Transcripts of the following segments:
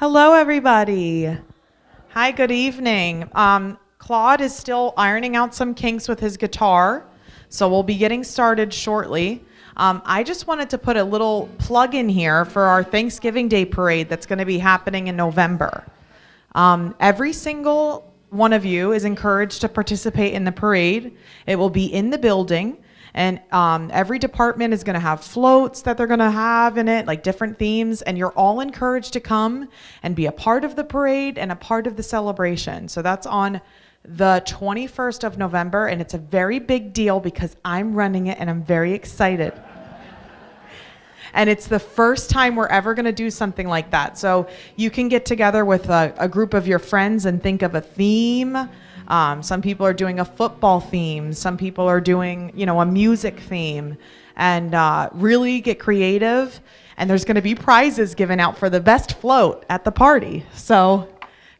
Hello, everybody. Hi, good evening. Claude is still ironing out some kinks with his guitar, so we'll be getting started shortly. I just wanted to put a little plug in here for our Thanksgiving Day parade that's going to be happening in November. Every single one of you is encouraged to participate in the parade. It will be in the building, and every department is going to have floats that they're going to have in it, like different themes, and you're all encouraged to come and be a part of the parade and a part of the celebration. So that's on the 21st of November, and it's a very big deal because I'm running it and I'm very excited. And it's the first time we're ever going to do something like that. So you can get together with a group of your friends and think of a theme. Some people are doing a football theme. Some people are doing, a music theme. And really get creative. And there's going to be prizes given out for the best float at the party. So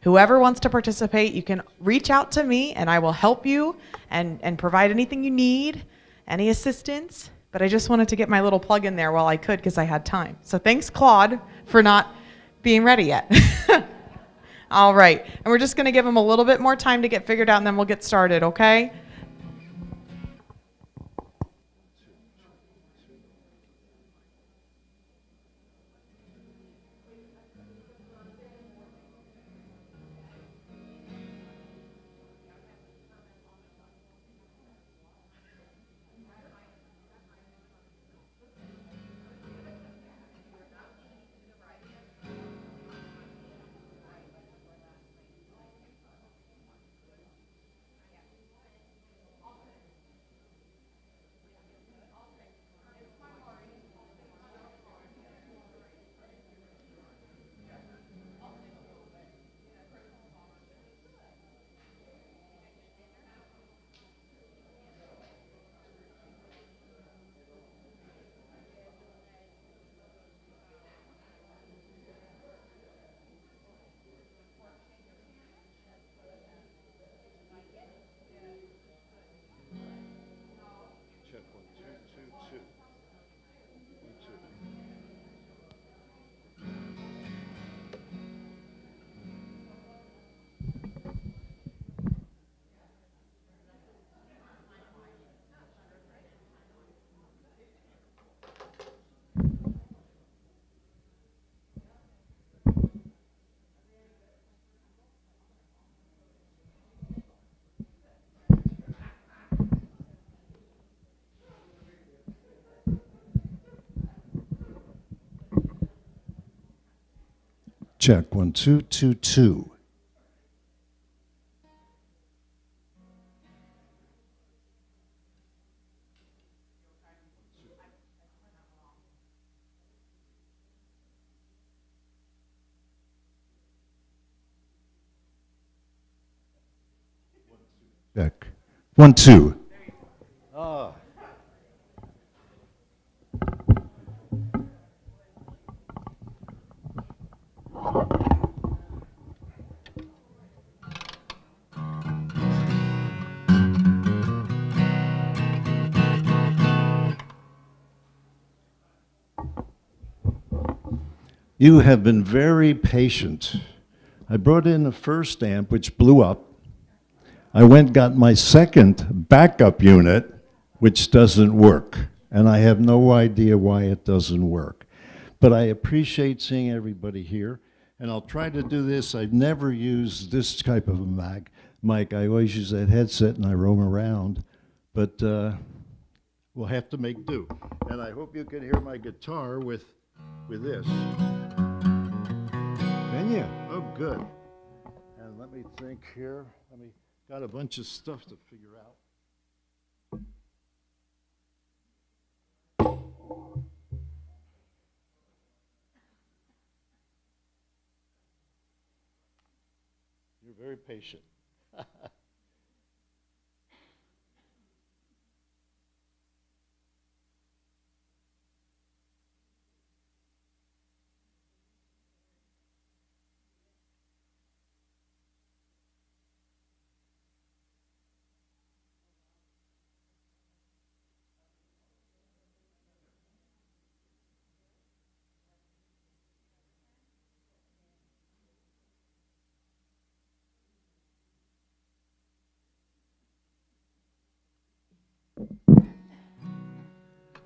whoever wants to participate, you can reach out to me and I will help you and provide anything you need, any assistance. But I just wanted to get my little plug in there while I could because I had time. So thanks, Claude, for not being ready yet. All right. And we're just going to give him a little bit more time to get figured out, and then we'll get started, okay? Check 1 2 2 2. Check 1 2. You have been very patient. I brought in the first amp, which blew up. I went and got my second backup unit, which doesn't work. And I have no idea why it doesn't work. But I appreciate seeing everybody here. And I'll try to do this. I've never used this type of a mic. I always use that headset and I roam around. But we'll have to make do. And I hope you can hear my guitar with this. Can you? Oh, good. And let me think here. Got a bunch of stuff to figure out. You're very patient.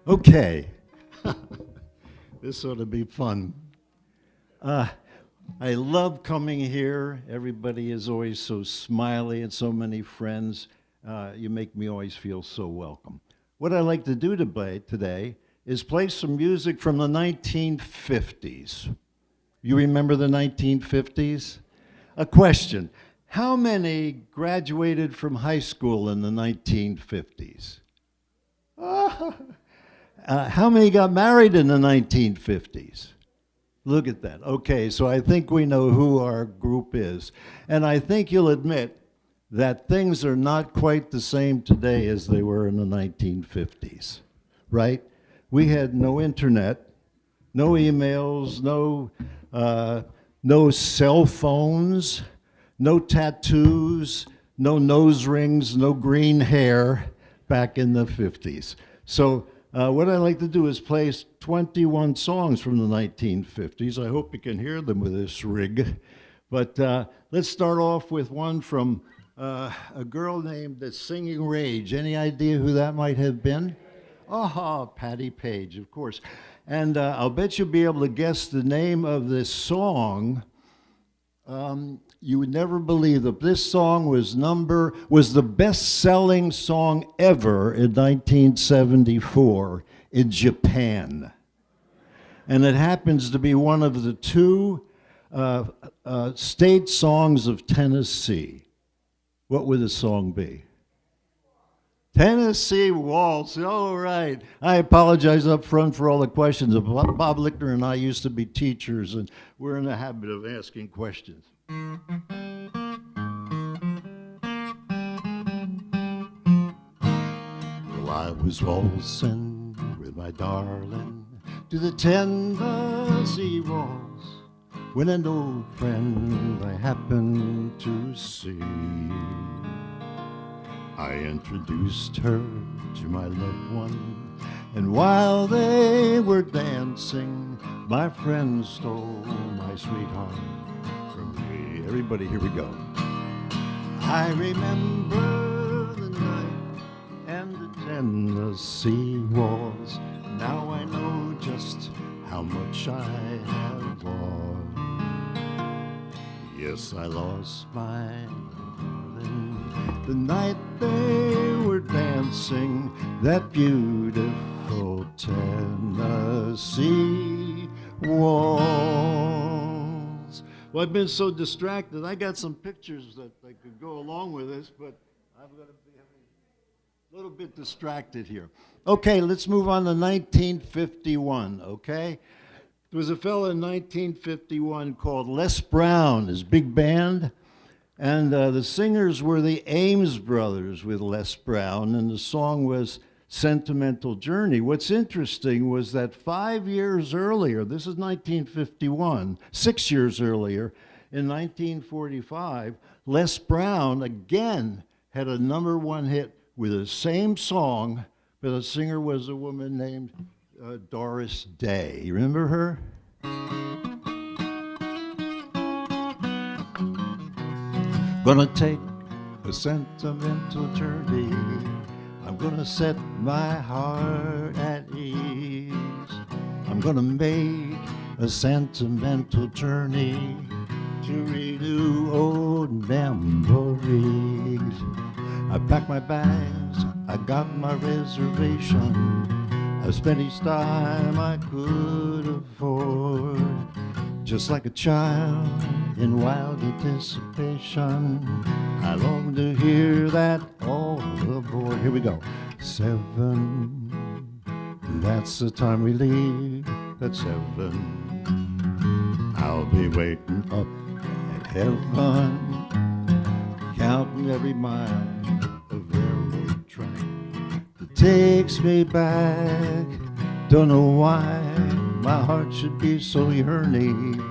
Okay. This ought to be fun. I love coming here. Everybody is always so smiley and so many friends. You make me always feel so welcome. What I like to do today is play some music from the 1950s. You remember the 1950s? A question. How many graduated from high school in the 1950s? How many got married in the 1950s? Look at that. Okay, so I think we know who our group is. And I think you'll admit that things are not quite the same today as they were in the 1950s, right? We had no internet, no emails, no cell phones, no tattoos, no nose rings, no green hair back in the 50s. So what I like to do is play 21 songs from the 1950s. I hope you can hear them with this rig. But let's start off with one from a girl named the Singing Rage. Any idea who that might have been? Oh, Patti Page, of course. And I'll bet you'll be able to guess the name of this song. You would never believe that this song was the best-selling song ever in 1974 in Japan. And it happens to be one of the two state songs of Tennessee. What would the song be? Tennessee Waltz. All right. I apologize up front for all the questions. Bob Lichtner and I used to be teachers, and we're in the habit of asking questions. Well, I was waltzing with my darling to the Tennessee Waltz when an old friend I happened to see. I introduced her to my loved one, and while they were dancing, my friend stole my sweetheart from me. Everybody, here we go. I remember the night and the Tennessee Waltz. Now I know just how much I have lost. Yes, I lost my darling the night they were dancing that beautiful Tennessee waltz. Well, I've been so distracted. I got some pictures that I could go along with this, but I'm going to be a little bit distracted here. Okay, let's move on to 1951, okay? There was a fellow in 1951 called Les Brown, his big band. And the singers were the Ames brothers with Les Brown, and the song was Sentimental Journey. What's interesting was that 5 years earlier, this is 1951, 6 years earlier, in 1945, Les Brown again had a #1 hit with the same song, but the singer was a woman named Doris Day. You remember her? Gonna take a sentimental journey. I'm gonna set my heart at ease. I'm gonna make a sentimental journey to renew old memories. I packed my bags, I got my reservation. I spent each time I could afford. Just like a child in wild anticipation, I long to hear that all aboard. Here we go. 7, that's the time we leave at 7. I'll be waiting up at heaven, counting every mile of railroad track that takes me back. Don't know why my heart should be so yearning.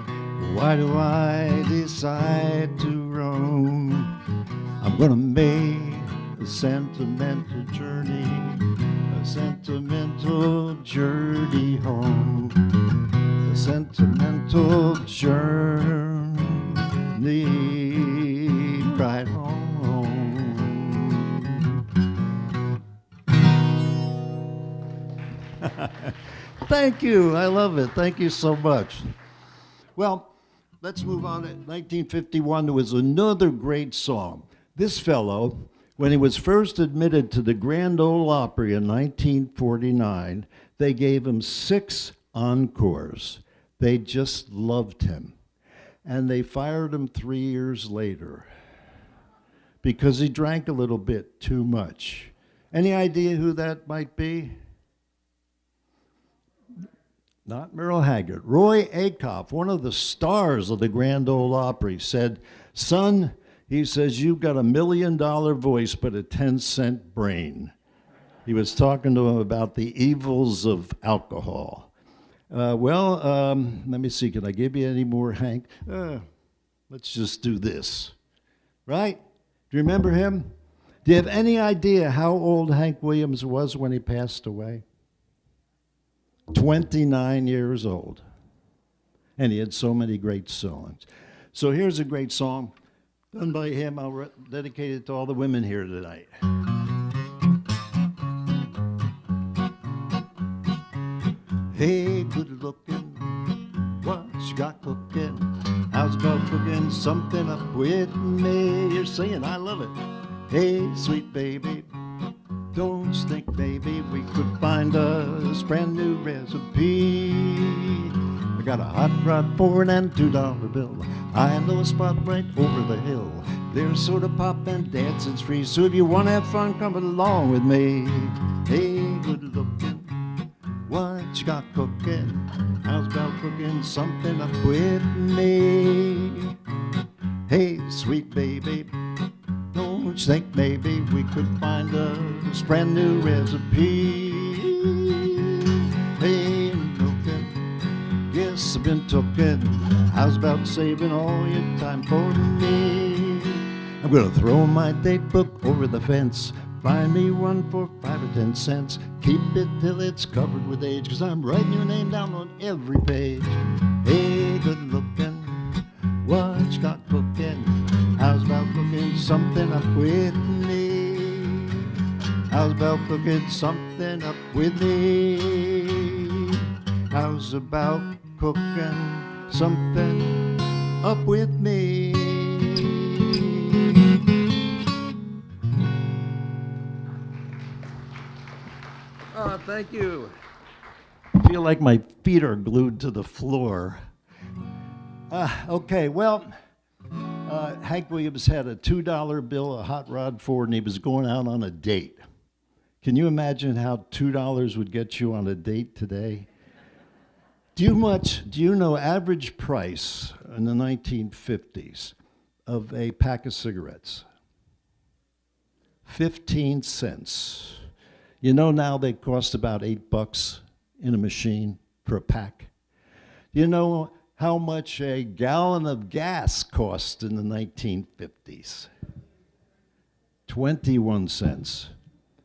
Why do I decide to roam? I'm gonna make a sentimental journey, a sentimental journey home, a sentimental journey right home. Thank you. I love it. Thank you so much. Well, let's move on. In 1951, there was another great song. This fellow, when he was first admitted to the Grand Ole Opry in 1949, they gave him 6 encores. They just loved him. And they fired him 3 years later because he drank a little bit too much. Any idea who that might be? Not Merle Haggard. Roy Acuff, one of the stars of the Grand Ole Opry, said, "Son," he says, "you've got $1 million voice but a 10-cent brain." He was talking to him about the evils of alcohol. Let me see, can I give you any more, Hank? Let's just do this, right? Do you remember him? Do you have any idea how old Hank Williams was when he passed away? 29 years old. And he had so many great songs. So here's a great song done by him. I'll dedicate it to all the women here tonight. Hey, good looking, what you got cooking? How's about cooking something up with me? You're saying I love it. Hey, sweet baby, don't you think, baby, we could find us a brand new recipe? I got a hot rod for and $2 bill. I know a spot right over the hill. There's soda pop and dancing's free. So if you want to have fun, come along with me. Hey, good looking, what you got cooking? How's about cooking something up with me? Hey, sweet baby, don't you think maybe we could find us a brand new recipe? Hey, I'm cooking, yes, I've been cooking. How's about saving all your time for me? I'm gonna throw my date book over the fence. Find me one for 5 or 10 cents. Keep it till it's covered with age, 'cause I'm writing your name down on every page. Hey, good looking, what you got cooking? How's about cooking something up with me? How's about cooking something up with me? How's about cooking something up with me? Oh, thank you. I feel like my feet are glued to the floor. Okay, well, Hank Williams had a $2 bill, a hot rod Ford, and he was going out on a date. Can you imagine how $2 would get you on a date today? Do you know average price in the 1950s of a pack of cigarettes? 15 cents. You know now they cost about $8 in a machine for a pack. You know how much a gallon of gas cost in the 1950s? 21 cents.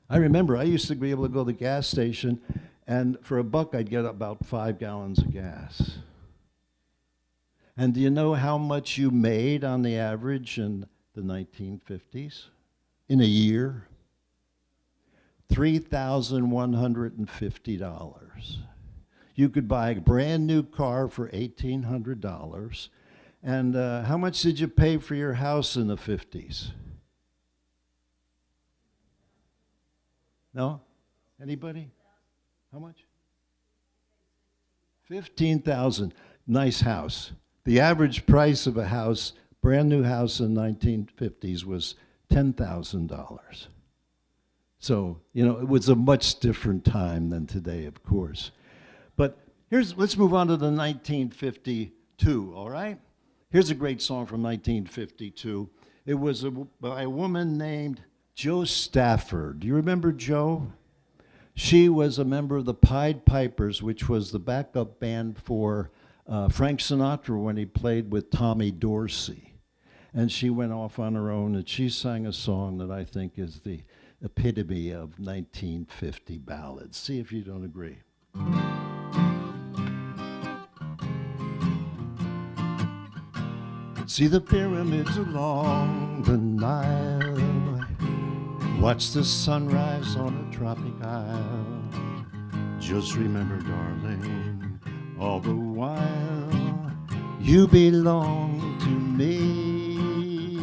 I remember I used to be able to go to the gas station, and for $1 I'd get about 5 gallons of gas. And do you know how much you made on the average in the 1950s? In a year? $3,150. You could buy a brand new car for $1,800. And how much did you pay for your house in the 50s? No? Anybody? How much? 15,000. Nice house. The average price of a house, brand new house in the 1950s, was $10,000. So, you know, it was a much different time than today, of course. But let's move on to the 1952, all right? Here's a great song from 1952. It was by a woman named Jo Stafford. Do you remember Jo? She was a member of the Pied Pipers, which was the backup band for Frank Sinatra when he played with Tommy Dorsey. And she went off on her own, and she sang a song that I think is the epitome of 1950 ballads. See if you don't agree. See the pyramids along the Nile. Watch the sunrise on a tropic isle. Just remember, darling, all the while you belong to me.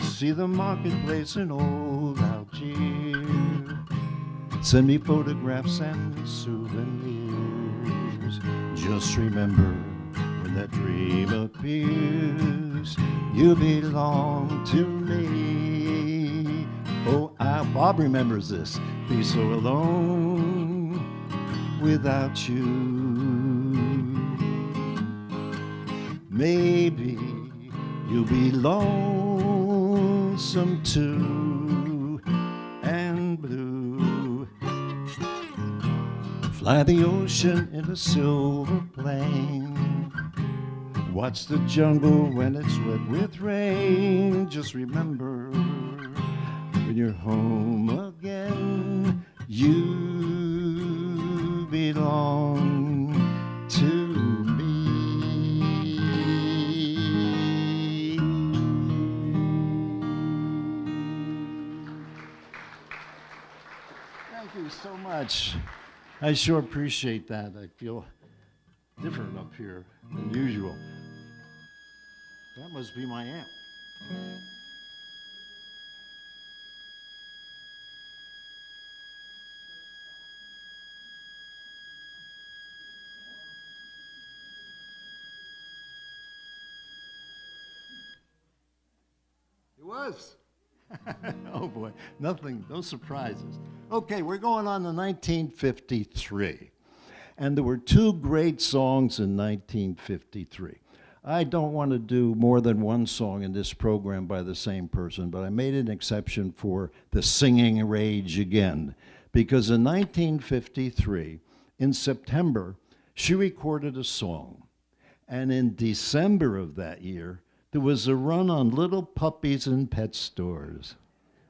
See the marketplace in old Algiers. Send me photographs and souvenirs. Just remember, when that dream appears, you belong to me. Oh, Bob remembers this. Be so alone without you. Maybe you'll be lonesome too and blue. Fly the ocean in a silver plane. Watch the jungle when it's wet with rain. Just remember, when you're home again, you belong to me. Thank you so much. I sure appreciate that. I feel different up here than usual. That must be my amp. It was. Oh boy, nothing, no surprises. Okay, we're going on to 1953. And there were two great songs in 1953. I don't want to do more than one song in this program by the same person, but I made an exception for the Singing Rage Again, because in 1953, in September, she recorded a song. And in December of that year, there was a run on little puppies in pet stores.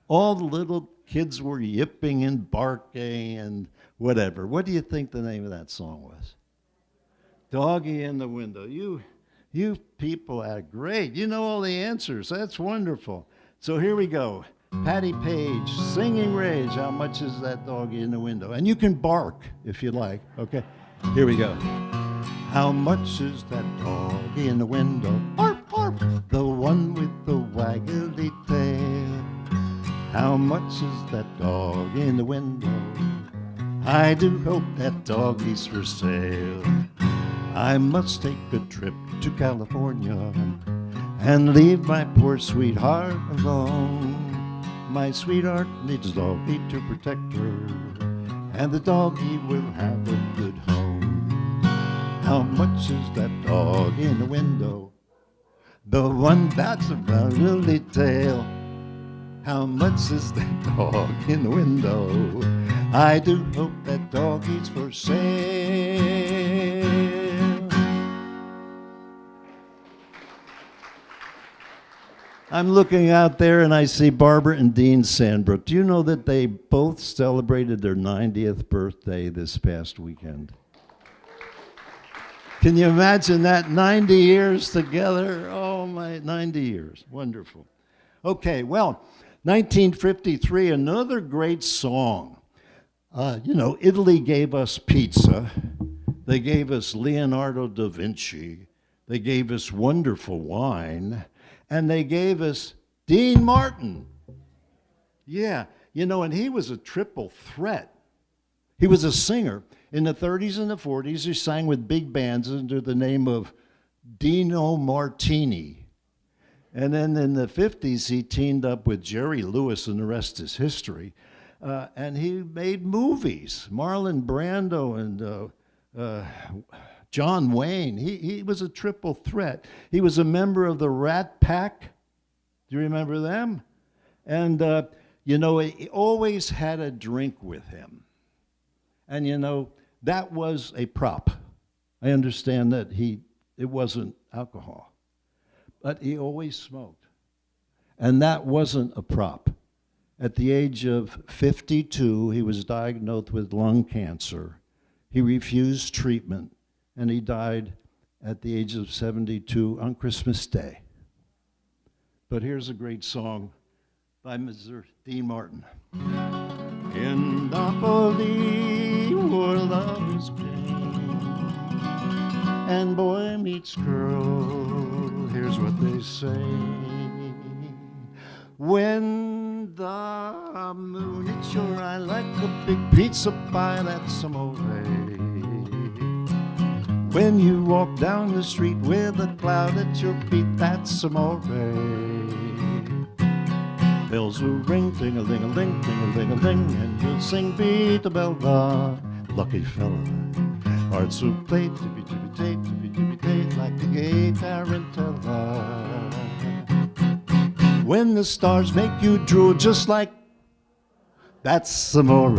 All the little kids were yipping and barking and whatever. What do you think the name of that song was? Doggy in the Window. You people are great. You know all the answers. That's wonderful. So here we go. Patty Page, Singing Rage. How much is that doggy in the window? And you can bark if you like. Okay, here we go. How much is that doggy in the window? Arf, arf. The one with the waggly tail. How much is that dog in the window? I do hope that doggy's for sale. I must take a trip to California and leave my poor sweetheart alone. My sweetheart needs a doggy to protect her, and the doggy will have a good home. How much is that dog in the window? The one that's a waggly tail. How much is that dog in the window? I do hope that doggy's for sale. I'm looking out there and I see Barbara and Dean Sandbrook. Do you know that they both celebrated their 90th birthday this past weekend? Can you imagine that? 90 years together? Oh my, 90 years. Wonderful. Okay, well, 1953, another great song. Italy gave us pizza. They gave us Leonardo da Vinci. They gave us wonderful wine. And they gave us Dean Martin. Yeah, and he was a triple threat. He was a singer. In the 30s and the 40s, he sang with big bands under the name of Dino Martini. And then in the 50s, he teamed up with Jerry Lewis, and the rest is history. And he made movies. Marlon Brando and John Wayne. He was a triple threat. He was a member of the Rat Pack. Do you remember them? And, he always had a drink with him. And, that was a prop. I understand that it wasn't alcohol. But he always smoked. And that wasn't a prop. At the age of 52, he was diagnosed with lung cancer. He refused treatment, and he died at the age of 72 on Christmas Day. But here's a great song by Mr. Dean Martin. In Napoli, and boy meets girl. Here's what they say. When the moon hits your eye like a big pizza pie, that's amore. When you walk down the street with a cloud at your feet, that's amore. Bells will ring, ting-a-ling-a-ling, ting-a-ling-a-ling, and you'll sing Vita Bella, lucky fella. Hearts will play, tippy-tippy-tay, tippy-tippy-tay, like the gay tarantella. When the stars make you drool just like that's amore.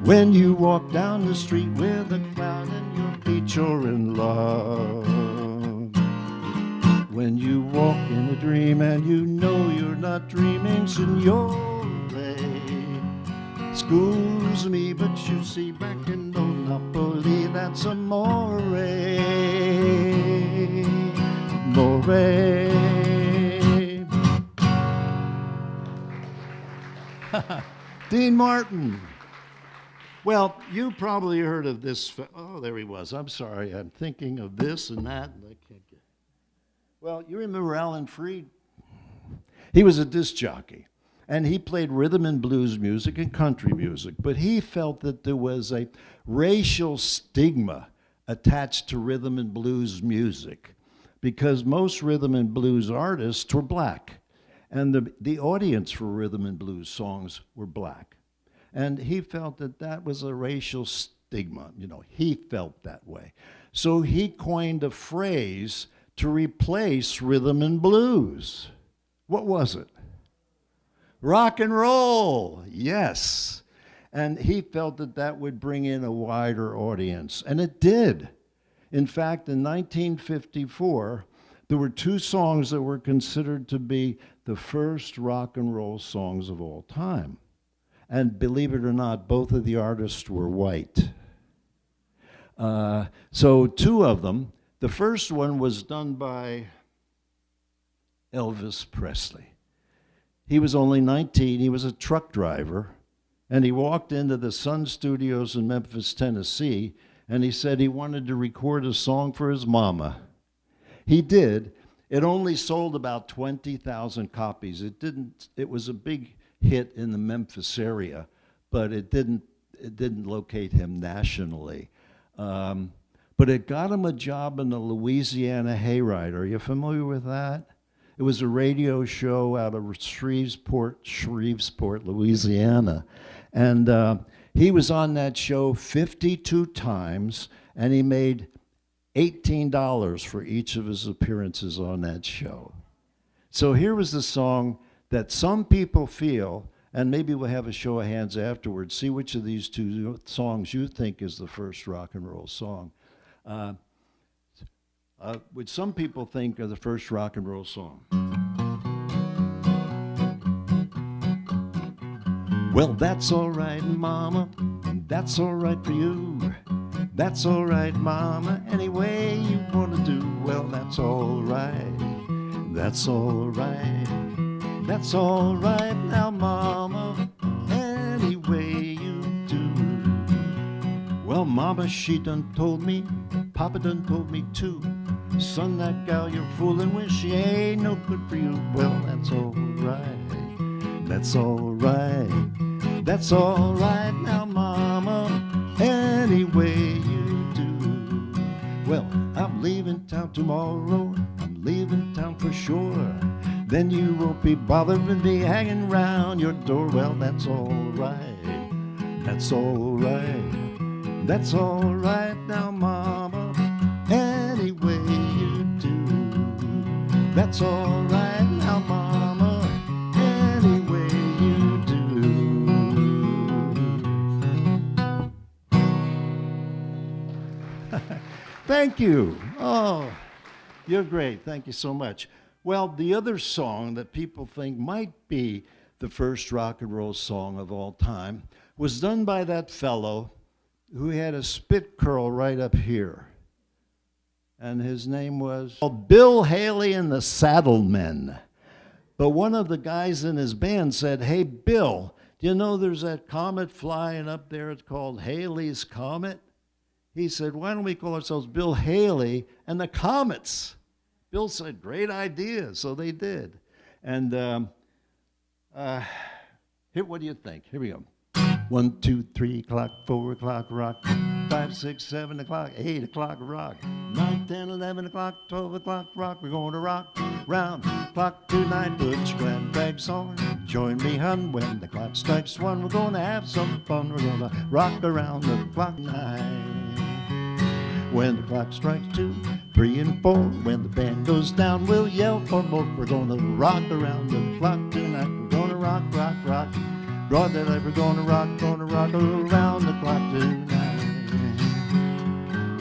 When you walk down the street with a cloud at your feet, you're in love. When you walk in a dream and you know you're not dreaming, signore. Excuse me, but you see, back in Napoli, that's amore. Amore. Dean Martin. Well, you probably heard of this. Oh, there he was. I'm sorry. I'm thinking of this and that, and I can't get. Well, you remember Alan Freed? He was a disc jockey, and he played rhythm and blues music and country music, but he felt that there was a racial stigma attached to rhythm and blues music because most rhythm and blues artists were black, and the audience for rhythm and blues songs were black. And he felt that that was a racial stigma. You know, he felt that way. So he coined a phrase to replace rhythm and blues. What was it? Rock and roll, yes. And he felt that that would bring in a wider audience, and it did. In fact, in 1954, there were two songs that were considered to be the first rock and roll songs of all time. And believe it or not, both of the artists were white. So two of them. The first one was done by Elvis Presley. He was only 19. He was a truck driver. And he walked into the Sun Studios in Memphis, Tennessee, and he said he wanted to record a song for his mama. He did. It only sold about 20,000 copies. It was a big hit in the Memphis area, but it didn't locate him nationally. But it got him a job in the Louisiana Hayride. Are you familiar with that? It was a radio show out of Shreveport, Louisiana. And he was on that show 52 times, and he made $18 for each of his appearances on that show. So here was the song that some people feel, and maybe we'll have a show of hands afterwards, see which of these two songs you think is the first rock and roll song. Which some people think are the first rock and roll song. Well, that's all right, mama, and that's all right for you. That's all right, mama, any way you want to do. Well, that's all right, that's all right. That's all right now, mama, any way you do. Well, mama, she done told me, papa done told me too. Son, that gal you're fooling with, she ain't no good for you. Well, that's all right, that's all right. That's all right now, mama, any way you do. Well, I'm leaving town tomorrow, I'm leaving town for sure. Then you won't be bothered with me hanging round your door. Well, that's all right, that's all right. That's all right now, mama, any way you do. That's all right now, mama, any way you do. Thank you. Oh, you're great. Thank you so much. Well, the other song that people think might be the first rock and roll song of all time was done by that fellow who had a spit curl right up here. And his name was Bill Haley and the Saddlemen. But one of the guys in his band said, "Hey, Bill, do you know there's that comet flying up there? It's called Haley's Comet." he said, why don't we call ourselves Bill Haley and the Comets? Bill said, great idea, so they did. And here, what do you think? Here we go. 1, 2, 3 o'clock, 4 o'clock, rock. 5, 6, 7 o'clock, 8 o'clock, rock. 9, 10, 11 o'clock, 12 o'clock, rock. We're going to rock round the clock tonight. Put your grand bags on. Join me, hun, when the clock strikes 1. We're going to have some fun. We're going to rock around the clock tonight. When the clock strikes 2, 3, and 4, when the band goes down, we'll yell for more. We're going to rock around the clock tonight. We're going to rock, rock, rock. Broad daylight, we're going to rock around the clock tonight.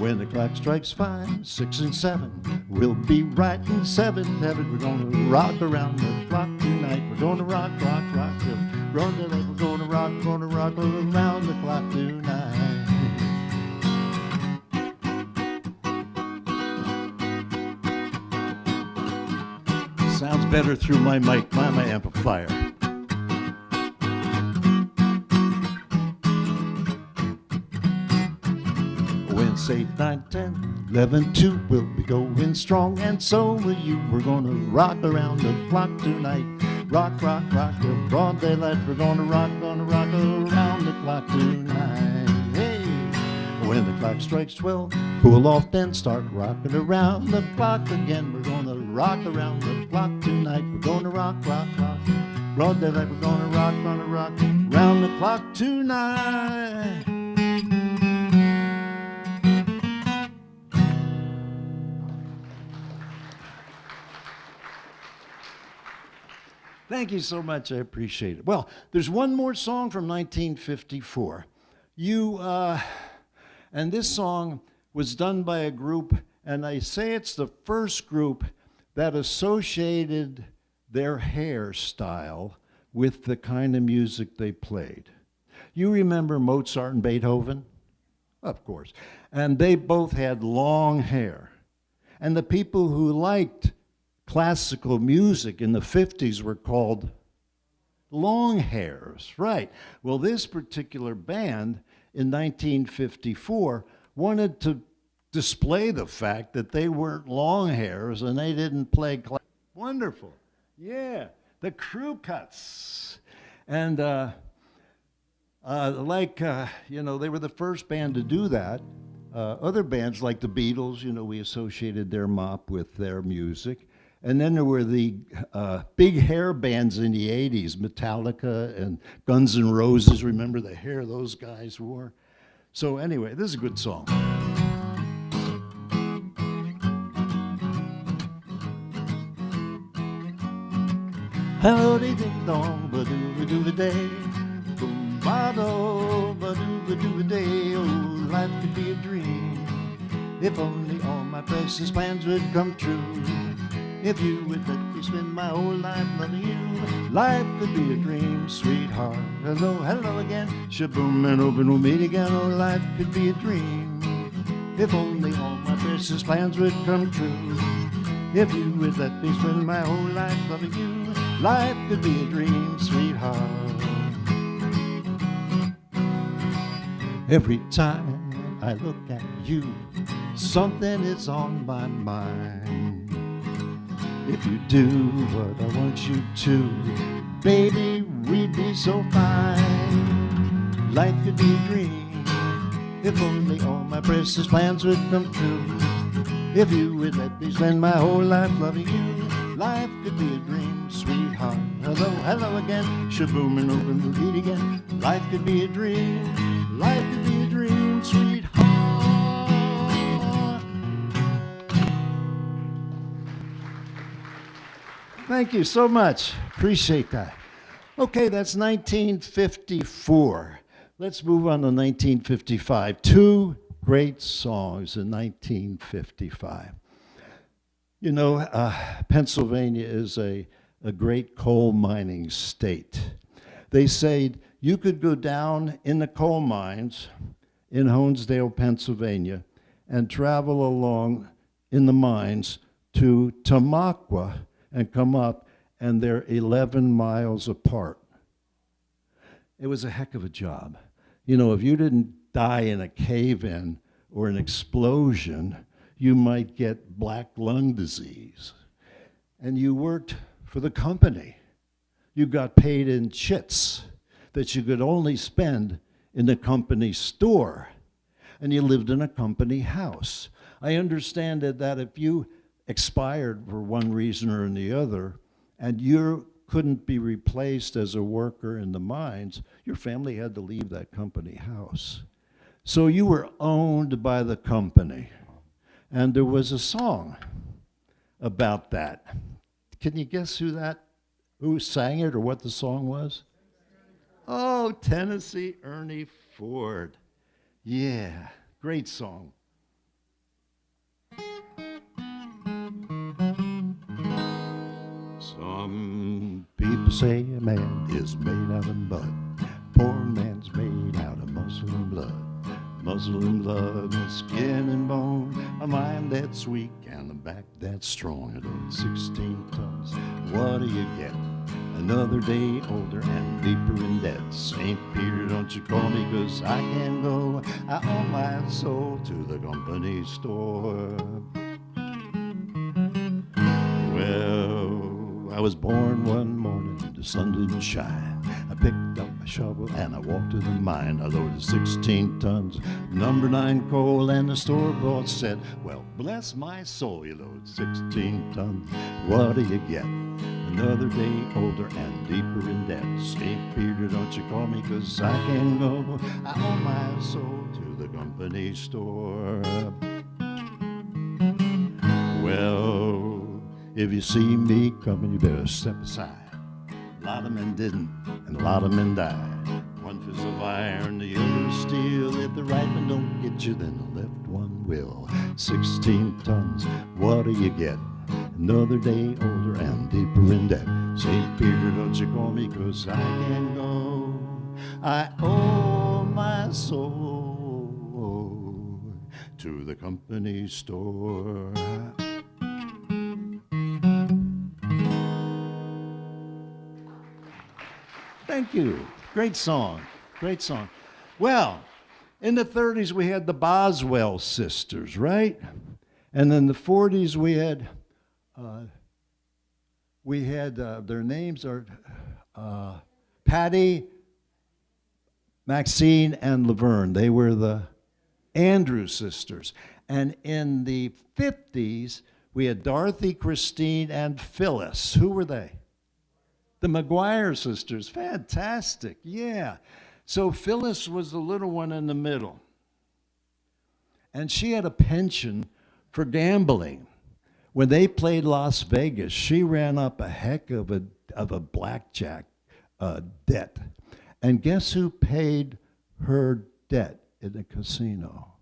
When the clock strikes 5, 6, and 7, we'll be right in 7th heaven. We're going to rock around the clock tonight. We're going to rock, rock, rock. Broad daylight, we're going to rock around the clock tonight. Sounds better through my mic, my amplifier. When say 9, 10, 11, 2, we'll be going strong, and so will you. We're gonna rock around the clock tonight. Rock, rock, rock, the broad daylight. We're gonna rock around the clock tonight. Hey! When the clock strikes 12, cool off, then start rocking around the clock again. We're gonna rock around the clock tonight. We're gonna rock, rock, rock. Broad daylight, we're gonna rock around the clock tonight. Thank you so much. I appreciate it. Well, there's one more song from 1954. And this song was done by a group, and I say it's the first group that associated their hairstyle with the kind of music they played. You remember Mozart and Beethoven? Of course. And they both had long hair. And the people who liked classical music in the 50s were called long hairs, right? Well, this particular band in 1954 wanted to display the fact that they weren't long hairs and they didn't play wonderful. Yeah, the Crew Cuts. And they were the first band to do that. Other bands like the Beatles, we associated their mop with their music. And then there were the big hair bands in the 80s, Metallica and Guns N' Roses. Remember the hair those guys wore? So anyway, this is a good song. Hello, ding dong, ba doo doo day, boom ba do ba doo day. Oh, life could be a dream if only all my precious plans would come true. If you would let me spend my whole life loving you, life could be a dream, sweetheart. Hello, hello again, shaboom, and open we'll meet again. Oh, life could be a dream if only all my precious plans would come true. If you would let me spend my whole life loving you, life could be a dream, sweetheart. Every time I look at you, something is on my mind. If you do what I want you to, baby, we'd be so fine. Life could be a dream if only all my precious plans would come true. If you would let me spend my whole life loving you, life could be a dream, sweetheart. Hello, hello again, shaboom, and open the beat again. Life could be a dream, life could be a dream, sweetheart. Thank you so much. Appreciate that. Okay, that's 1954. Let's move on to 1955. Two great songs in 1955. Pennsylvania is a great coal mining state. They say you could go down in the coal mines in Honesdale, Pennsylvania, and travel along in the mines to Tamaqua and come up, and they're 11 miles apart. It was a heck of a job. If you didn't die in a cave-in or an explosion, you might get black lung disease. And you worked for the company. You got paid in chits that you could only spend in the company store. And you lived in a company house. I understand that if you expired for one reason or the other, and you couldn't be replaced as a worker in the mines, your family had to leave that company house. So you were owned by the company. And there was a song about that. Can you guess who sang it or what the song was? Oh, Tennessee Ernie Ford. Yeah, great song. Some people say a man is made out of mud. Poor man's made out of muscle and blood. Muscle and blood and skin and bone. A mind that's weak and a back that's strong. It owns 16 tons. What do you get? Another day older and deeper in debt. St. Peter, don't you call me, 'cause I can't go. I owe my soul to the company store. Well, I was born one morning, the sun didn't shine. I picked up my shovel and I walked to the mine. I loaded 16 tons, number 9 coal, and the store-bought said, well, bless my soul, you load 16 tons. What do you get? Another day older and deeper in debt. St. Peter, don't you call me, 'cause I can go. I owe my soul to the company store. Well, if you see me coming, you better step aside. A lot of men didn't, and a lot of men died. One fist of iron, the other steel. If the right one don't get you, then the left one will. 16 tons, what do you get? Another day older and deeper in debt. St. Peter, don't you call me, 'cause I can't go. I owe my soul to the company store. Thank you. Great song. Great song. Well, in the 30s, we had the Boswell sisters, right? And in the 40s, we had their names are Patty, Maxine, and Laverne. They were the Andrews sisters. And in the 50s, we had Dorothy, Christine, and Phyllis. Who were they? The McGuire sisters. Fantastic. Yeah. So Phyllis was the little one in the middle. And she had a penchant for gambling. When they played Las Vegas, she ran up a heck of a blackjack debt. And guess who paid her debt in the casino?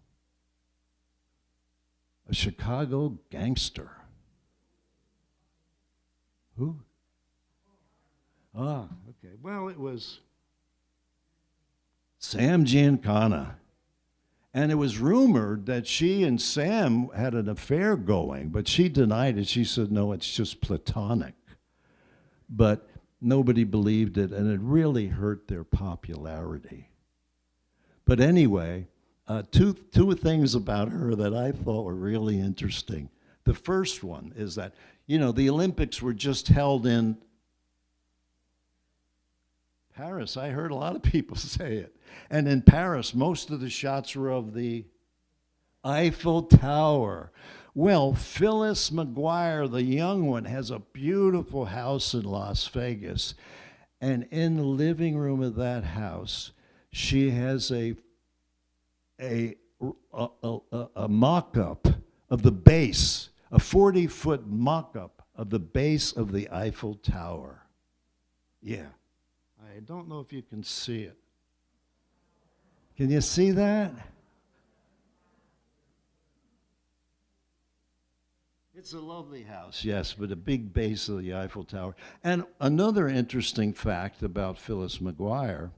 A Chicago gangster. Who? Ah, okay. Well, it was Sam Giancana. And it was rumored that she and Sam had an affair going, but she denied it. She said, no, it's just platonic. But nobody believed it, and it really hurt their popularity. But anyway, two things about her that I thought were really interesting. The first one is that, the Olympics were just held in Paris. I heard a lot of people say it. And in Paris, most of the shots were of the Eiffel Tower. Well, Phyllis McGuire, the young one, has a beautiful house in Las Vegas. And in the living room of that house, she has a mock-up of the base, a 40-foot mock-up of the base of the Eiffel Tower. Yeah. I don't know if you can see it. Can you see that? It's a lovely house, yes, but a big base of the Eiffel Tower. And another interesting fact about Phyllis McGuire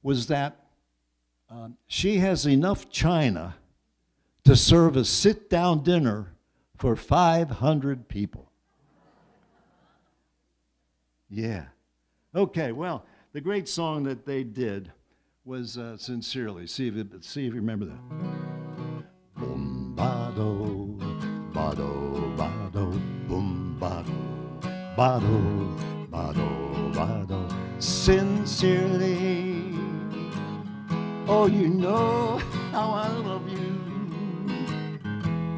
was that she has enough china to serve a sit-down dinner for 500 people. Yeah. Okay, well, the great song that they did was Sincerely. See if you remember that. bottle, bottle, bottle, sincerely. Oh, you know how I love you.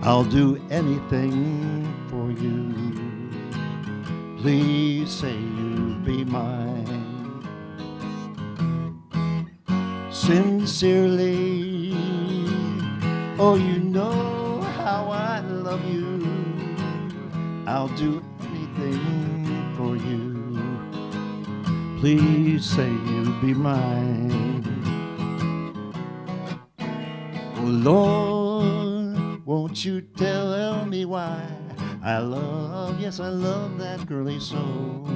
I'll do anything for you. Please say you'll be mine. Sincerely. Oh, you know how I love you. I'll do anything for you. Please say you'll be mine. Oh, Lord, won't you tell me why I love, yes, I love that girlie so.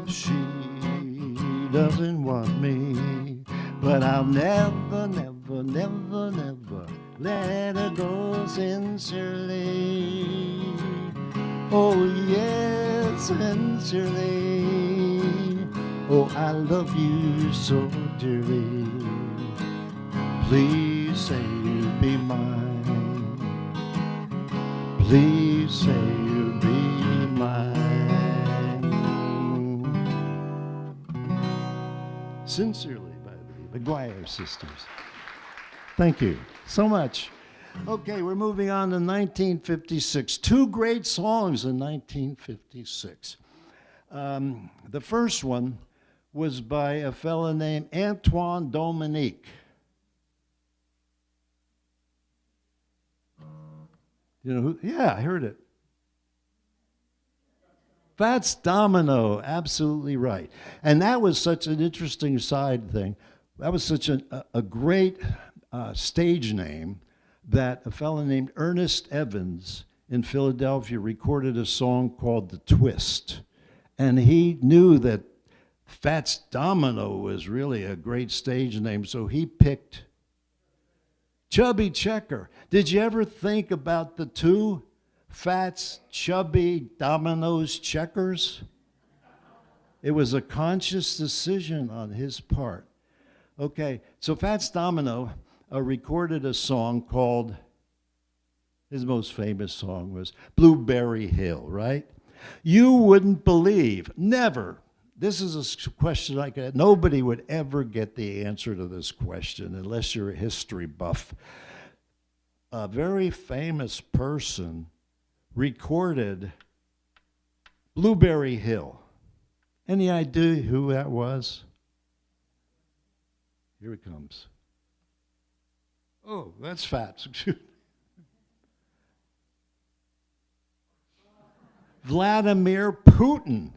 She doesn't want me, but I'll never, never, never, never let her go sincerely. Oh, yes, sincerely. Oh, I love you so dearly. Please say you'll be mine. Please say you'll be mine. Sincerely, by the McGuire sisters. Thank you so much. Okay, we're moving on to 1956. Two great songs in 1956. The first one was by a fella named Antoine Dominique. You know who? Yeah, I heard it. Fats Domino, absolutely right. And that was such an interesting side thing. That was such a great stage name that a fellow named Ernest Evans in Philadelphia recorded a song called The Twist. And he knew that Fats Domino was really a great stage name, so he picked Chubby Checker. Did you ever think about the two? Fats, Chubby, Domino's, Checkers? It was a conscious decision on his part. Okay, so Fats Domino recorded a song called, his most famous song was Blueberry Hill, right? You wouldn't believe, never. This is a question like that. Nobody would ever get the answer to this question unless you're a history buff. A very famous person recorded Blueberry Hill. Any idea who that was? Here it comes. Oh, that's Fats. Vladimir Putin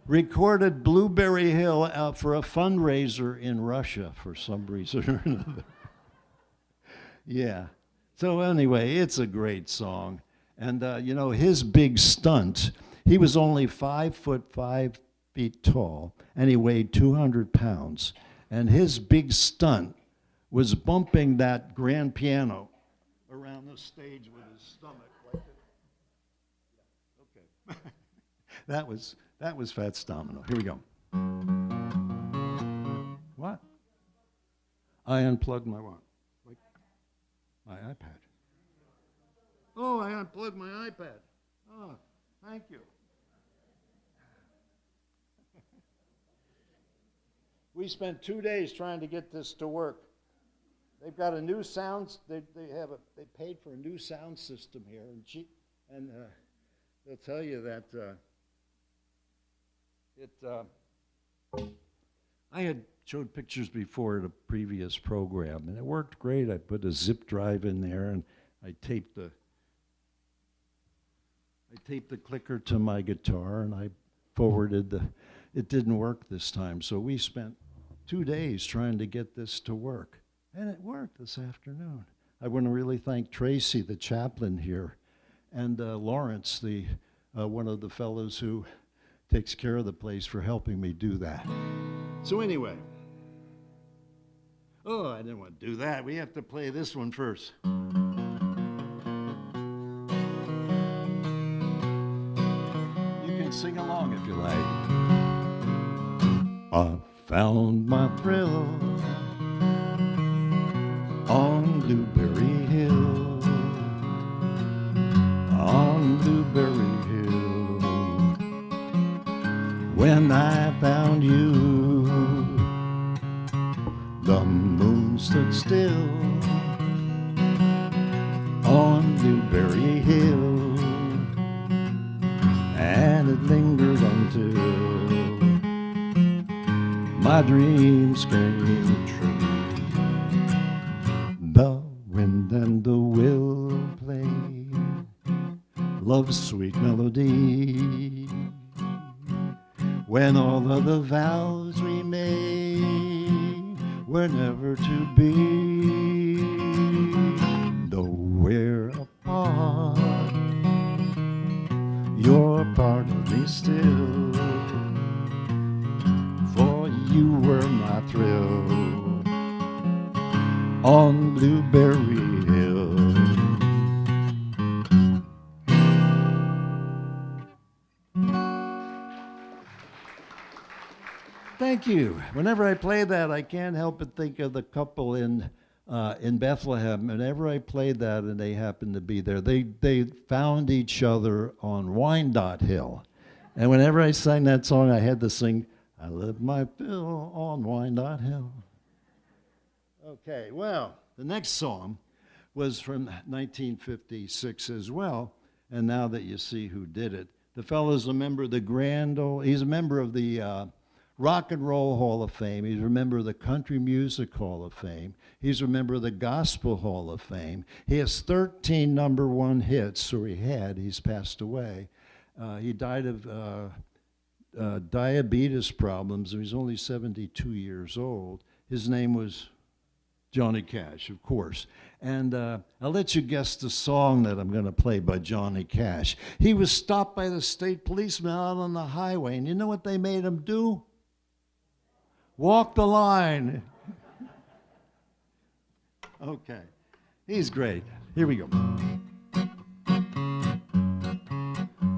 recorded Blueberry Hill for a fundraiser in Russia for some reason or another. Yeah. So anyway, it's a great song. And, you know, his big stunt, he was only 5'5" tall, and he weighed 200 pounds. And his big stunt was bumping that grand piano around the stage with his stomach like that. Okay. That was Fats Domino. Here we go. What? I unplugged my what? Like my iPad. Oh, I unplugged my iPad. Oh, thank you. We spent 2 days trying to get this to work. They've got a new sound. They paid for a new sound system here, and they'll tell you that I had showed pictures before at a previous program, and it worked great. I put a zip drive in there, and I taped the clicker to my guitar, and I forwarded the. It didn't work this time, so we spent 2 days trying to get this to work, and it worked this afternoon. I want to really thank Tracy, the chaplain here, and Lawrence, the one of the fellows who takes care of the place, for helping me do that. So anyway, oh, I didn't want to do that. We have to play this one first. You can sing along if you like. I found my thrill on Blueberry Hill, on Blueberry Hill. when I found you. The moon stood still on Blueberry Hill, and it lingered until my dreams came true. The wind and the willow play love's sweet melody, when all of the vows we made were never to be. Though we're apart, you're part of me still, for you were my thrill on Blueberry Hill. Thank you. Whenever I play that, I can't help but think of the couple in Bethlehem. Whenever I played that and they happened to be there, they found each other on Wyandotte Hill. And whenever I sang that song, I had to sing, I lived my fill on Wyandotte Hill. Okay, well, the next song was from 1956 as well. And now that you see who did it, the fellow's a member of the he's a member of the Rock and Roll Hall of Fame. He's a member of the Country Music Hall of Fame. He's a member of the Gospel Hall of Fame. He has 13 #1 hits, or he's passed away. He died of diabetes problems. He was only 72 years old. His name was Johnny Cash, of course. And I'll let you guess the song that I'm going to play by Johnny Cash. He was stopped by the state policeman out on the highway, and you know what they made him do? Walk the line. Okay. He's great. Here we go.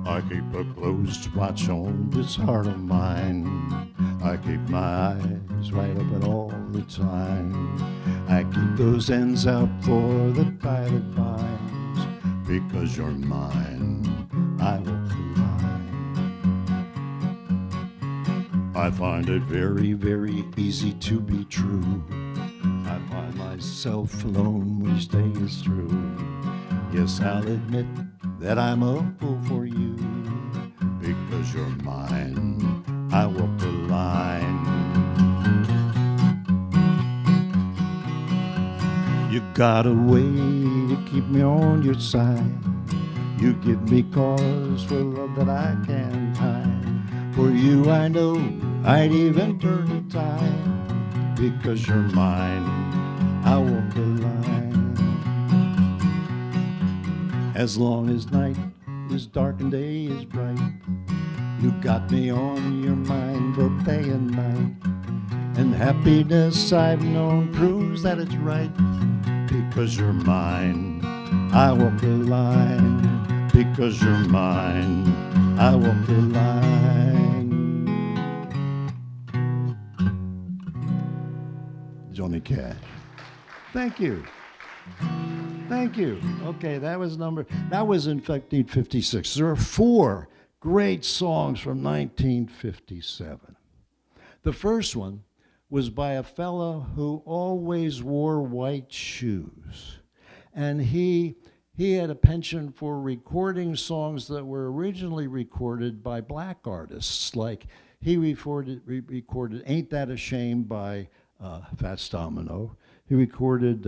I keep a close watch on this heart of mine. I keep my eyes right open all the time. I keep those ends out for the tide that binds. Because you're mine, I will be mine. I find it very, very easy to be true. I find myself alone each day is through. Yes, I'll admit that I'm a fool for you. Because you're mine, I walk the line. You got a way to keep me on your side. You give me cause for love that I can't hide. For you I know I'd even turn the tide. Because you're mine, I walk the line. As long as night is dark and day is bright, you got me on your mind both day and night. And happiness I've known proves that it's right. Because you're mine, I walk the line. Because you're mine, I walk the line. Johnny Cash. Thank you. Thank you. Okay, that was in fact 1956. There are 4 great songs from 1957. The first one was by a fellow who always wore white shoes. And he had a penchant for recording songs that were originally recorded by black artists. Like he recorded Ain't That a Shame by Fats Domino. He recorded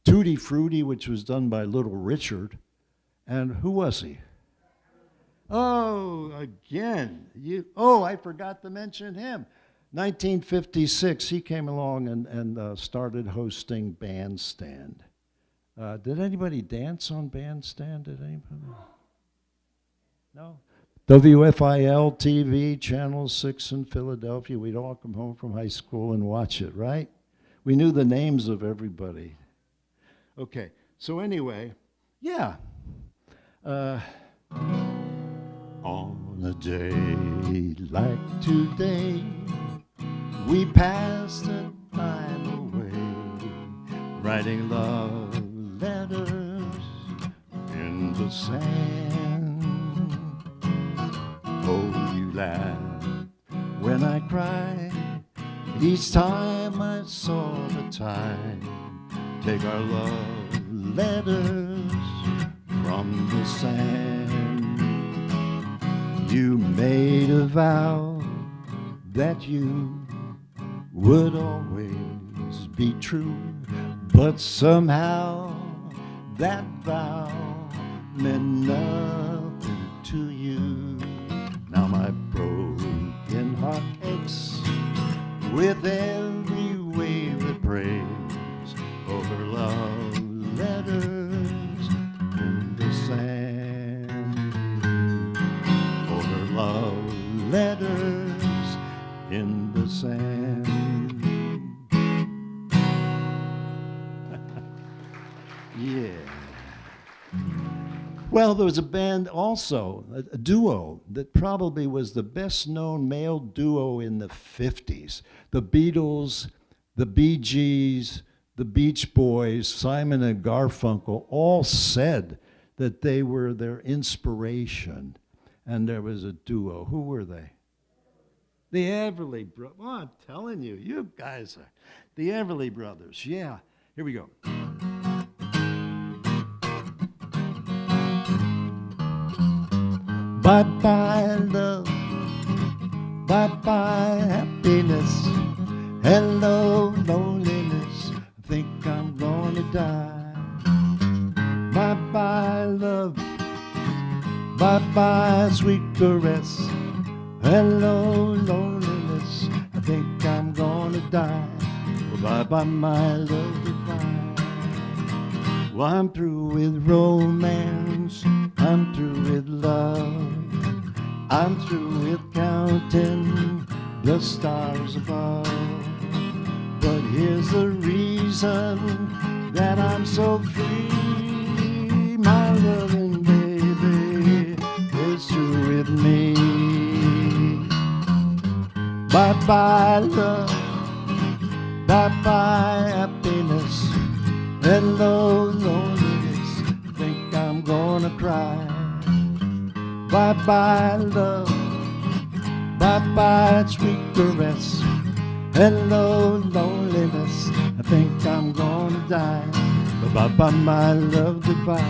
Tutti Frutti, which was done by Little Richard. And who was he? Oh, again. I forgot to mention him. 1956, he came along and started hosting Bandstand. Did anybody dance on Bandstand? Did anybody? No? WFIL TV, Channel 6 in Philadelphia. We'd all come home from high school and watch it, right? We knew the names of everybody. Okay, so anyway, yeah. On a day like today, we pass the time away, writing love letters in the sand. Oh, you laugh when I cry. Each time I saw the tide take our love letters from the sand. You made a vow that you would always be true, but somehow that vow meant nothing to you. Now my broken heart aches with every wave that prays over love letters in the sand. Over love letters in the sand. Yeah. Well, there was a band also, a duo, that probably was the best known male duo in the 50s. The Beatles, the Bee Gees, the Beach Boys, Simon and Garfunkel all said that they were their inspiration. And there was a duo. Who were they? The Everly Brothers. Oh, I'm telling you, you guys are the Everly Brothers. Yeah. Here we go. Bye-bye love, bye-bye happiness, hello loneliness, I think I'm gonna die. Bye-bye love, bye-bye sweet caress, hello loneliness, I think I'm gonna die. Well, bye-bye my love, goodbye. Well, I'm through with romance, I'm through with love, I'm through with counting the stars above. But here's the reason that I'm so free. My loving baby is through with me. Bye-bye love, bye-bye happiness, hello loneliness, I think I'm gonna cry. Bye-bye love, bye-bye sweet caress, hello loneliness, I think I'm gonna die. Bye-bye my love, goodbye.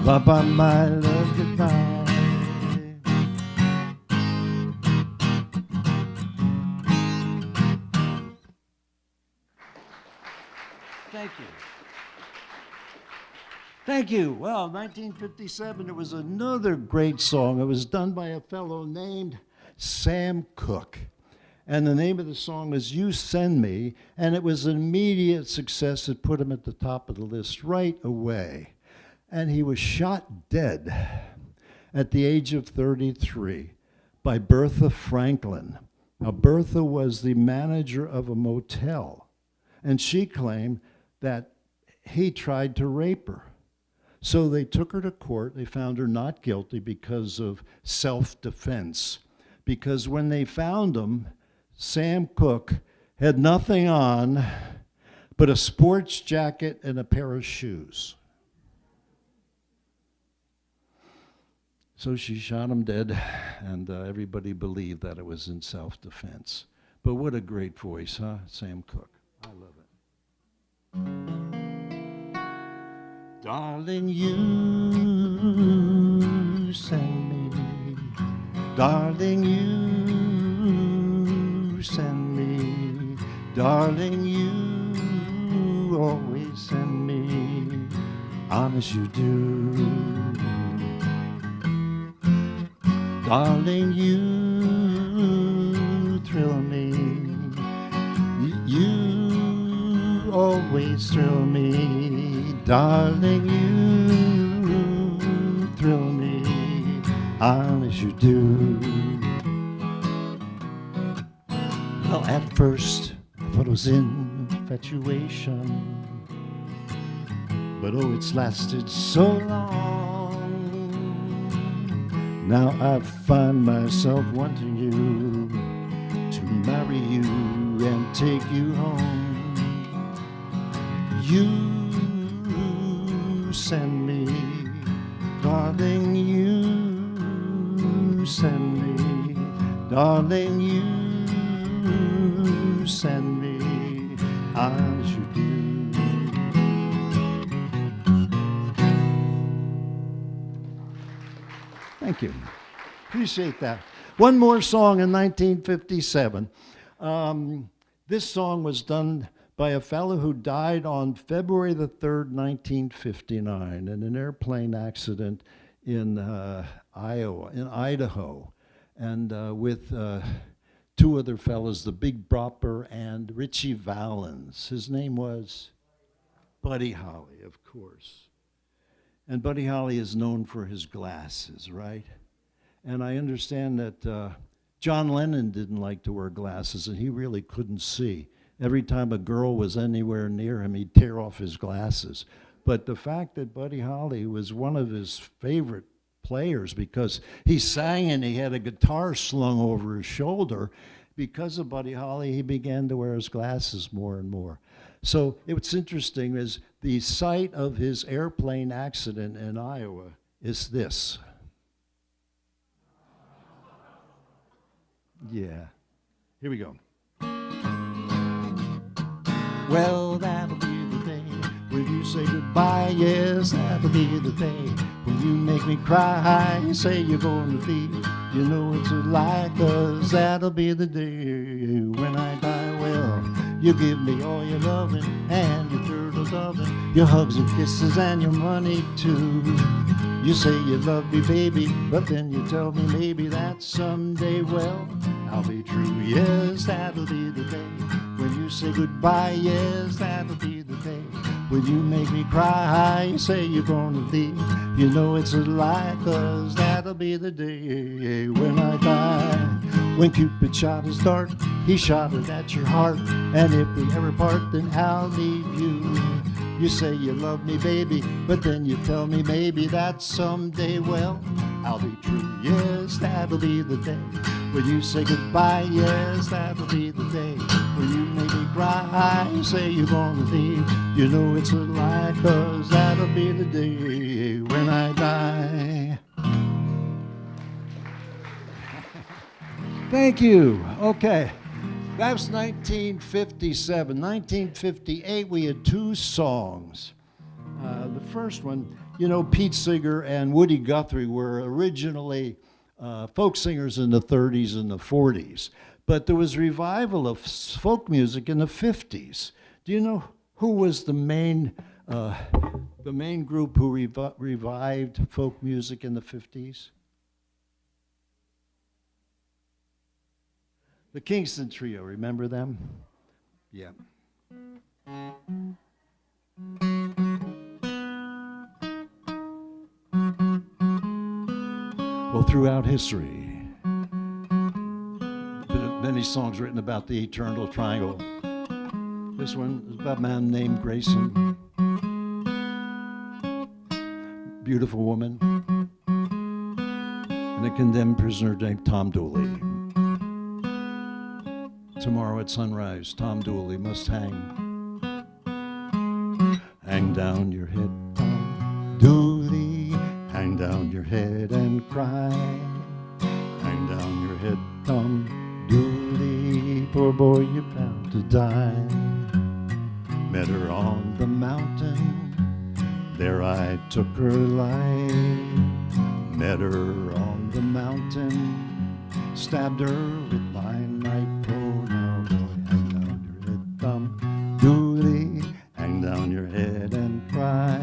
Bye-bye my love, goodbye. Thank you. Thank you. Well, 1957, there was another great song. It was done by a fellow named Sam Cooke. And the name of the song is You Send Me, and it was an immediate success. It put him at the top of the list right away. And he was shot dead at the age of 33 by Bertha Franklin. Now, Bertha was the manager of a motel, and she claimed that he tried to rape her. So they took her to court. They found her not guilty because of self-defense. Because when they found him, Sam Cooke had nothing on but a sports jacket and a pair of shoes. So she shot him dead, and everybody believed that it was in self-defense. But what a great voice, huh? Sam Cooke. I love it. Darling, you send me. Darling, you send me. Darling, you always send me. Honest you do. Darling, you thrill me. You always thrill me. Darling, you thrill me, honest you do. Well, at first, I thought it was infatuation, but oh, it's lasted so long. Now I find myself wanting you to marry you and take you home. You send me, darling, you send me. Darling, you send me as you do. Thank you. Appreciate that. One more song in 1957. This song was done by a fellow who died on February the 3rd, 1959, in an airplane accident in Idaho, and with two other fellows, the Big Bopper and Ritchie Valens. His name was Buddy Holly, of course. And Buddy Holly is known for his glasses, right? And I understand that John Lennon didn't like to wear glasses, and he really couldn't see. Every time a girl was anywhere near him, he'd tear off his glasses. But the fact that Buddy Holly was one of his favorite players, because he sang and he had a guitar slung over his shoulder, because of Buddy Holly, he began to wear his glasses more and more. So what's interesting is the site of his airplane accident in Iowa is this. Yeah. Here we go. Well, that'll be the day when you say goodbye. Yes, that'll be the day when you make me cry. You say you're going to leave. You know it's a lie, 'cause that'll be the day when I die. Well, you give me all your loving and your turtle doving, your hugs and kisses and your money too. You say you love me, baby, but then you tell me maybe that someday, well, I'll be true. Yes, that'll be the day when you say goodbye. Yes, that'll be the day when you make me cry. You say you're gonna leave. You know it's a lie, 'cause that'll be the day when I die. When Cupid shot his dart, he shot it at your heart. And if we ever part, then I'll leave you. You say you love me, baby, but then you tell me maybe that someday, well, I'll be true. Yes, that'll be the day when you say goodbye. Yes, that'll be the day when you make me cry. You say you're gonna leave. You know it's a lie, 'cause that'll be the day when I die. Thank you. Okay. That was 1957. 1958, we had two songs. The first one, you know, Pete Seeger and Woody Guthrie were originally folk singers in the 30s and the 40s. But there was revival of folk music in the 50s. Do you know who was the main group who revived folk music in the 50s? The Kingston Trio, remember them? Yeah. Well, throughout history, many songs written about the Eternal Triangle. This one is about a man named Grayson. Beautiful woman. And a condemned prisoner named Tom Dooley. Tomorrow at sunrise, Tom Dooley must hang. Hang down your head, Tom Dooley. Hang down your head and cry. Hang down your head, Tom Dooley. Poor boy, you're bound to die. Met her on the mountain. There I took her life. Met her on the mountain. Stabbed her with my knife. Oh, now, boy, hang down your head, Tom Dooley. Hang down your head and cry.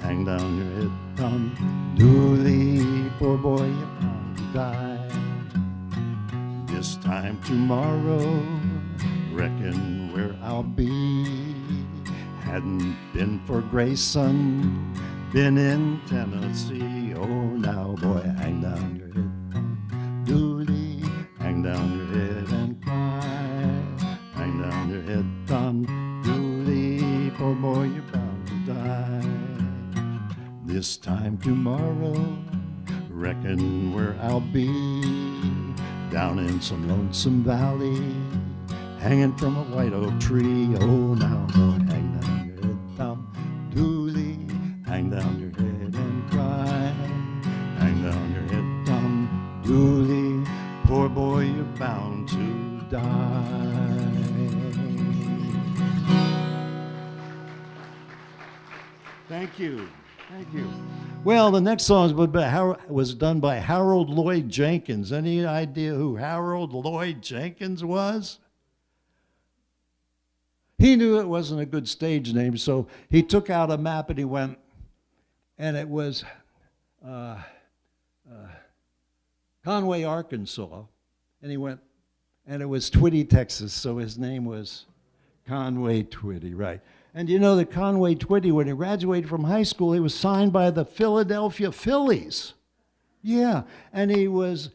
Hang down your head, Tom Dooley. Poor boy, you're bound to die. This time tomorrow, reckon where I'll be. Hadn't been for Grayson, been in Tennessee. Oh, now, boy, hang down your head, Dooley. Hang down your head and cry. Hang down your head, Tom Dooley. Poor boy, you're bound to die. This time tomorrow, reckon where I'll be. Down in some lonesome valley, hanging from a white oak tree. Oh, now, boy, hang down your head, Tom Dooley. Hang down your head and cry. Hang down your head, Tom Dooley. Poor boy. Thank you. Thank you. Well, the next song was done by Harold Lloyd Jenkins. Any idea who Harold Lloyd Jenkins was? He knew it wasn't a good stage name, so he took out a map and he went, and it was Conway, Arkansas. And he went, and it was Twitty, Texas, so his name was Conway Twitty, right. And you know that Conway Twitty, when he graduated from high school, he was signed by the Philadelphia Phillies. Yeah, and he was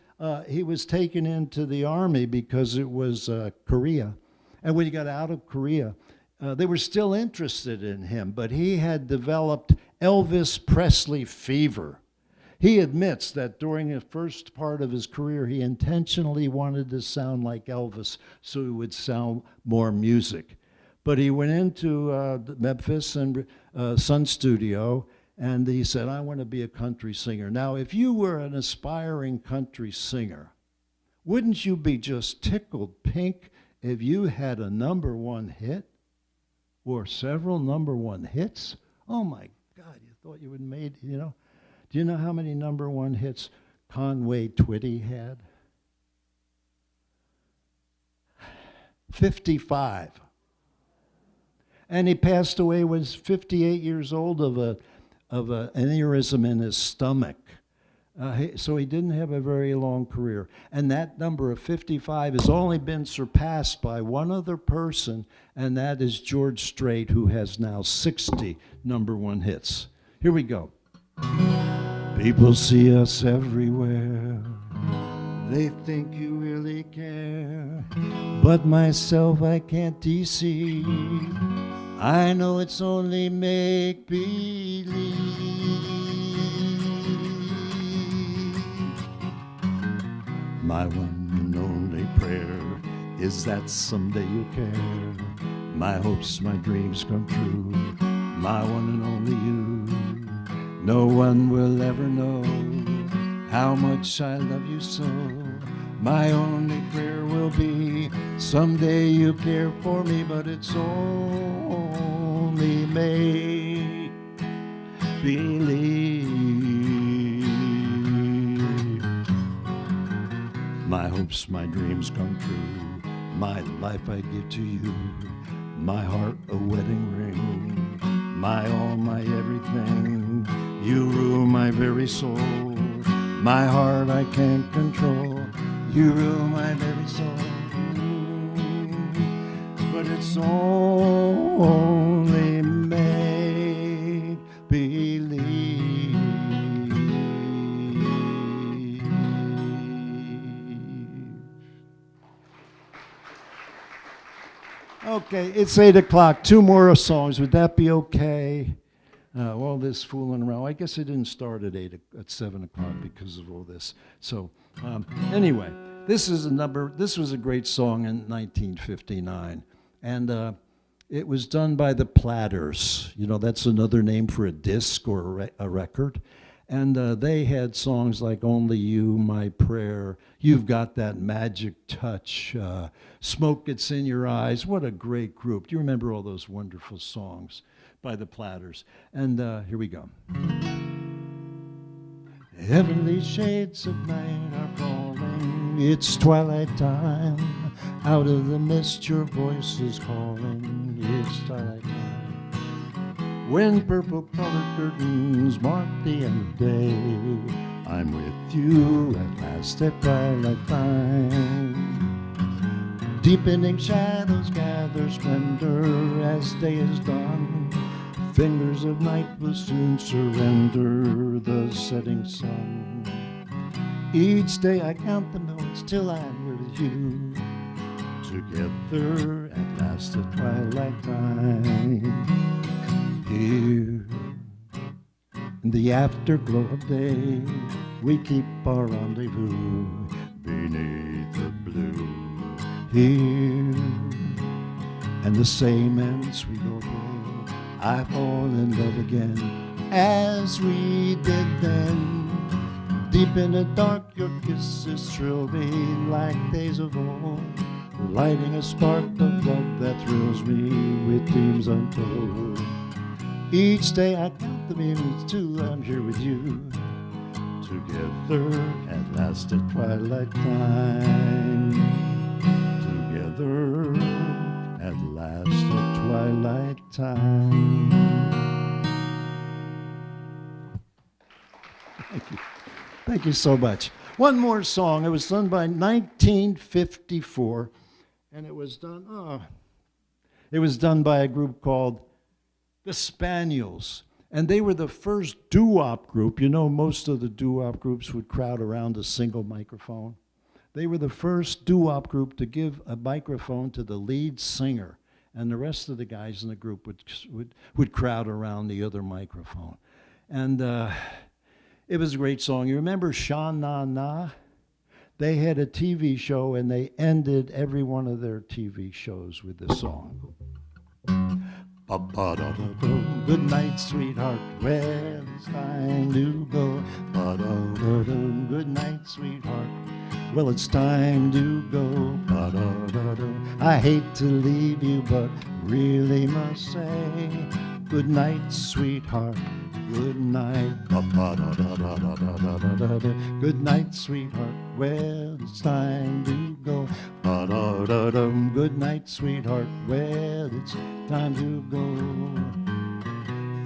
taken into the Army because it was Korea. And when he got out of Korea, they were still interested in him, but he had developed Elvis Presley fever. He admits that during the first part of his career, he intentionally wanted to sound like Elvis so he would sound more music. But he went into Memphis and Sun Studio, and he said, I want to be a country singer. Now, if you were an aspiring country singer, wouldn't you be just tickled pink if you had a #1 hit or several #1 hits? Oh, my God, you thought you had made, you know. Do you know how many #1 hits Conway Twitty had? 55. And he passed away, was 58 years old of an aneurysm in his stomach. So he didn't have a very long career. And that number of 55 has only been surpassed by one other person, and that is George Strait, who has now 60 #1 hits. Here we go. People see us everywhere. They think you really care. But myself I can't deceive. I know it's only make-believe. My one and only prayer is that someday you care. My hopes, my dreams come true. My one and only you. No one will ever know how much I love you so. My only prayer will be someday you care for me, but it's only make believe. My hopes, my dreams come true. My life I give to you. My heart a wedding ring. My all, my everything. You rule my very soul. My heart I can't control. You rule my very soul. But it's only make believe. Okay, it's 8 o'clock. 2 more songs. Would that be okay? All this fooling around. I guess it didn't start at 7 o'clock because of all this. So anyway, this was a great song in 1959. And it was done by the Platters. You know, that's another name for a disc or a record. And they had songs like Only You, My Prayer, You've Got That Magic Touch, Smoke Gets in Your Eyes. What a great group. Do you remember all those wonderful songs by the Platters? And here we go. Heavenly shades of night are falling. It's twilight time. Out of the mist your voice is calling. It's twilight time. When purple-colored curtains mark the end of day, I'm with you at last at twilight time. Deepening shadows gather splendor as day is done. Fingers of night will soon surrender the setting sun. Each day I count the minutes till I'm with you. Together at last at twilight time. Here in the afterglow of day, we keep our rendezvous beneath the blue. Here and the same ends we go through. I fall in love again as we did then. Deep in the dark your kisses thrill me like days of old, lighting a spark of love that thrills me with dreams untold. Each day I count the minutes till I'm here with you. Together at last at twilight time. Together at last at twilight time. Thank you. Thank you so much. One more song. It was done by 1954, and it was done by a group called the Spaniels. And they were the first doo-wop group. You know, most of the doo-wop groups would crowd around a single microphone. They were the first doo-wop group to give a microphone to the lead singer, and the rest of the guys in the group would crowd around the other microphone. And it was a great song. You remember Sha Na Na? They had a TV show, and they ended every one of their TV shows with this song. Good night, sweetheart. Well, it's time to go. Good night, sweetheart. Well, it's time to go. I hate to leave you, but really must say good night, sweetheart. Good night. Good night, sweetheart. Well, it's time to go. Good night, sweetheart. Well, it's time to go.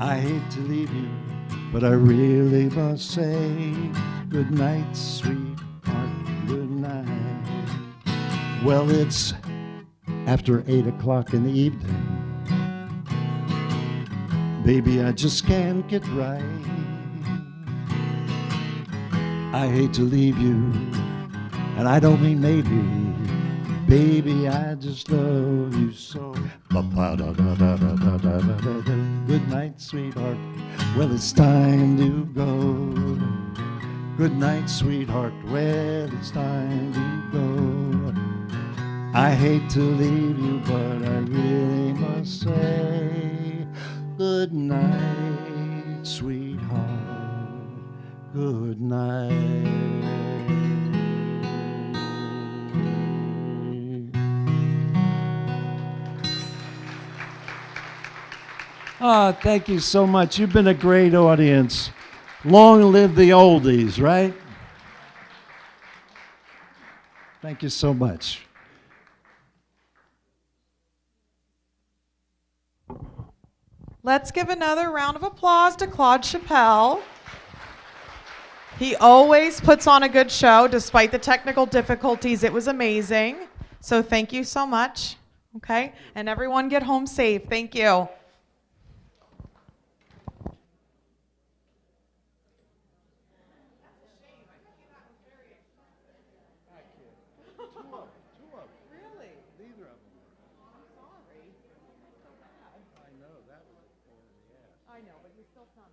I hate to leave you, but I really must say good night, sweetheart. Good night. Well, it's after 8 o'clock in the evening. Baby, I just can't get right. I hate to leave you, and I don't mean maybe. Baby, I just love you so. Good night, sweetheart. Well, it's time to go. Good night, sweetheart. Well, it's time to go. I hate to leave you, but I really must say good night, sweetheart. Good night. Oh, thank you so much. You've been a great audience. Long live the oldies, right? Thank you so much. Let's give another round of applause to Claude Shappelle. He always puts on a good show despite the technical difficulties. It was amazing. So thank you so much. Okay? And everyone get home safe. Thank you. I know, but you still sound